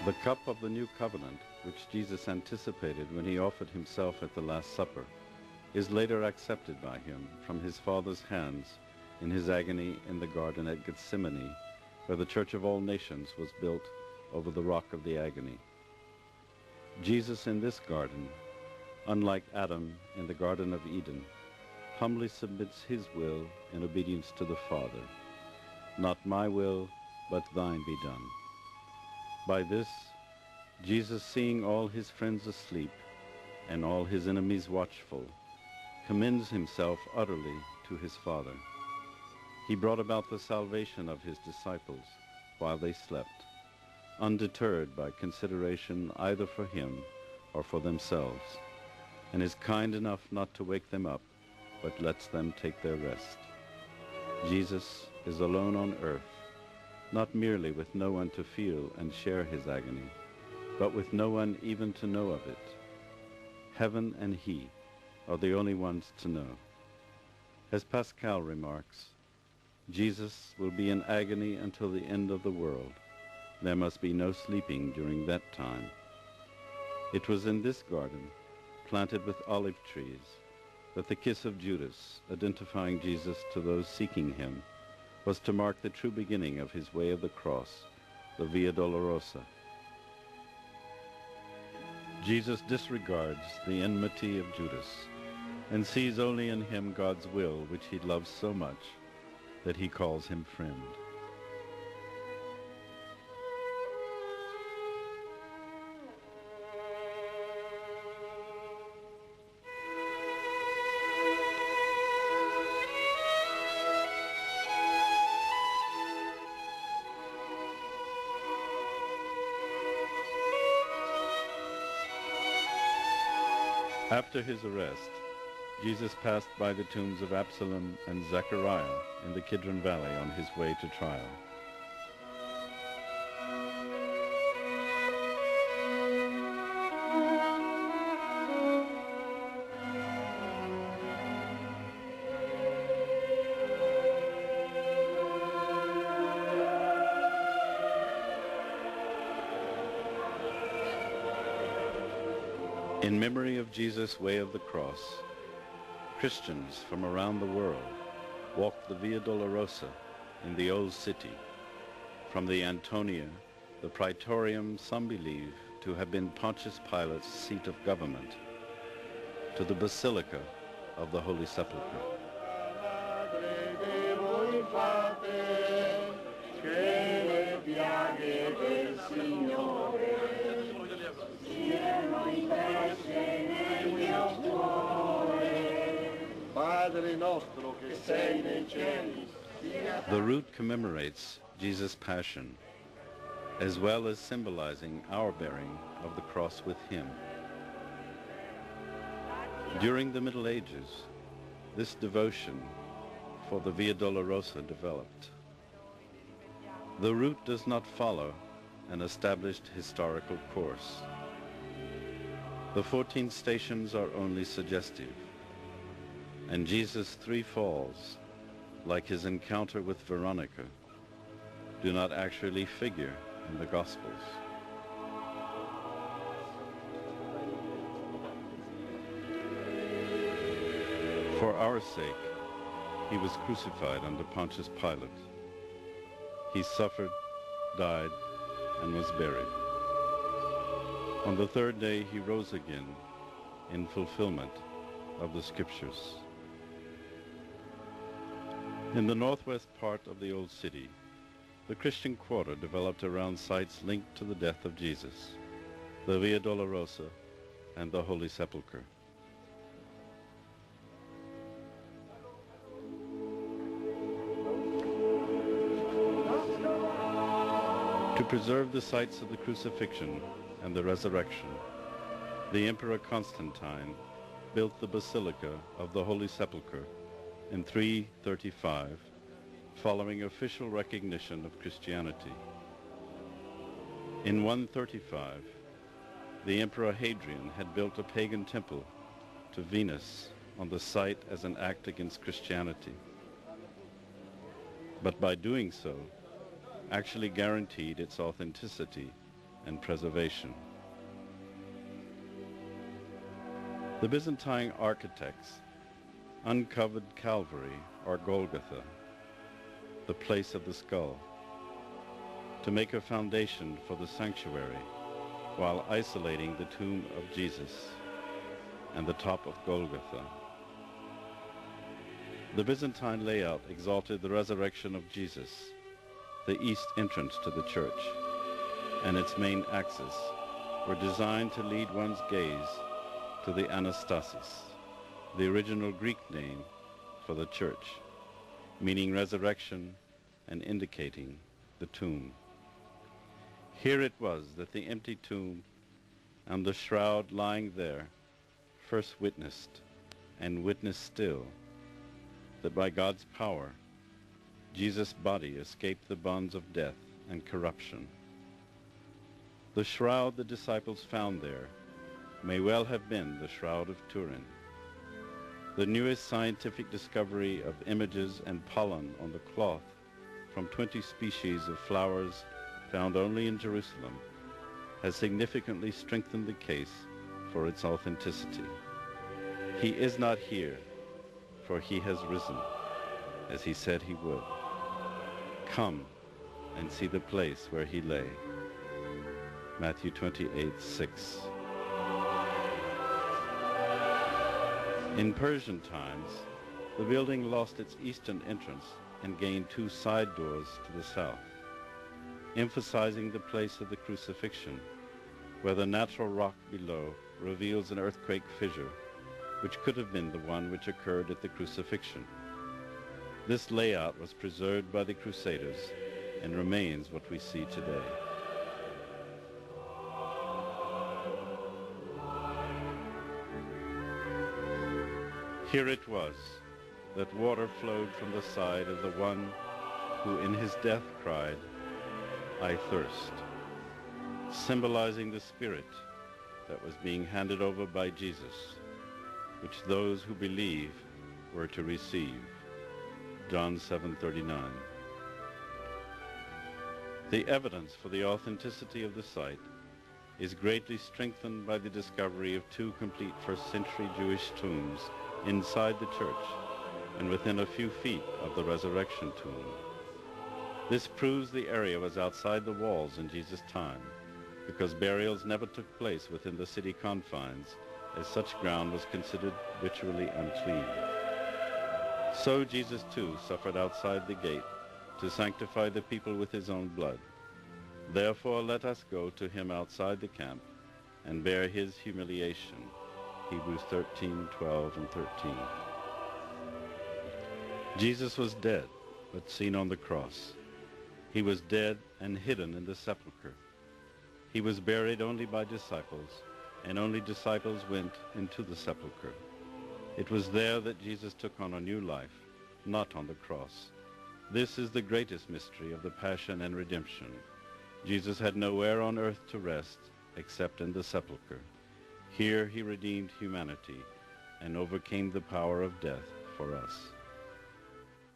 The cup of the new covenant, which Jesus anticipated when he offered himself at the Last Supper, is later accepted by him from his Father's hands in his agony in the garden at Gethsemane, where the Church of all nations was built over the rock of the agony. Jesus in this garden, unlike Adam in the Garden of Eden, humbly submits his will in obedience to the Father. Not my will, but thine be done. By this, Jesus, seeing all his friends asleep and all his enemies watchful, commends himself utterly to his Father. He brought about the salvation of his disciples while they slept, undeterred by consideration either for him or for themselves, and is kind enough not to wake them up, but lets them take their rest. Jesus is alone on earth, not merely with no one to feel and share his agony, but with no one even to know of it. Heaven and he are the only ones to know. As Pascal remarks, Jesus will be in agony until the end of the world. There must be no sleeping during that time. It was in this garden, planted with olive trees, that the kiss of Judas, identifying Jesus to those seeking him, was to mark the true beginning of his way of the cross, the Via Dolorosa. Jesus disregards the enmity of Judas and sees only in him God's will, which he loves so much that he calls him friend. After his arrest, Jesus passed by the tombs of Absalom and Zechariah in the Kidron Valley on his way to trial. In memory of Jesus' way of the cross, Christians from around the world walked the Via Dolorosa in the Old City. From the Antonia, the Praetorium some believe to have been Pontius Pilate's seat of government, to the Basilica of the Holy Sepulchre. The root commemorates Jesus' passion, as well as symbolizing our bearing of the cross with him. During the Middle Ages, this devotion for the Via Dolorosa developed. The route does not follow an established historical course. The 14 stations are only suggestive, and Jesus' 3 falls, like his encounter with Veronica, do not actually figure in the Gospels. For our sake, he was crucified under Pontius Pilate. He suffered, died, and was buried. On the 3rd day, he rose again in fulfillment of the Scriptures. In the northwest part of the Old City, the Christian quarter developed around sites linked to the death of Jesus, the Via Dolorosa, and the Holy Sepulchre. To preserve the sites of the crucifixion and the resurrection, the Emperor Constantine built the Basilica of the Holy Sepulchre in 335, following official recognition of Christianity. In 135, the Emperor Hadrian had built a pagan temple to Venus on the site as an act against Christianity. But by doing so, actually guaranteed its authenticity and preservation. The Byzantine architects uncovered Calvary, or Golgotha, the place of the skull, to make a foundation for the sanctuary, while isolating the tomb of Jesus and the top of Golgotha. The Byzantine layout exalted the resurrection of Jesus, the east entrance to the church, and its main axis were designed to lead one's gaze to the Anastasis, the original Greek name for the church, meaning resurrection and indicating the tomb. Here it was that the empty tomb and the shroud lying there first witnessed, and witness still, that by God's power, Jesus' body escaped the bonds of death and corruption. The shroud the disciples found there may well have been the Shroud of Turin, the newest scientific discovery of images and pollen on the cloth from 20 species of flowers found only in Jerusalem, has significantly strengthened the case for its authenticity. He is not here, for he has risen, as he said he would. Come and see the place where he lay. Matthew 28:6. In Persian times, the building lost its eastern entrance and gained 2 side doors to the south, emphasizing the place of the crucifixion, where the natural rock below reveals an earthquake fissure, which could have been the one which occurred at the crucifixion. This layout was preserved by the Crusaders and remains what we see today. Here it was that water flowed from the side of the one who in his death cried, "I thirst," symbolizing the spirit that was being handed over by Jesus, which those who believe were to receive. John 7:39. The evidence for the authenticity of the site is greatly strengthened by the discovery of 2 complete first-century Jewish tombs inside the church and within a few feet of the resurrection tomb. This proves the area was outside the walls in Jesus' time, because burials never took place within the city confines, as such ground was considered ritually unclean. So Jesus too suffered outside the gate to sanctify the people with his own blood. Therefore let us go to him outside the camp and bear his humiliation. Hebrews 13:12 and 13. Jesus was dead, but seen on the cross. He was dead and hidden in the sepulchre. He was buried only by disciples, and only disciples went into the sepulchre. It was there that Jesus took on a new life, not on the cross. This is the greatest mystery of the Passion and Redemption. Jesus had nowhere on earth to rest except in the sepulchre. Here he redeemed humanity and overcame the power of death for us.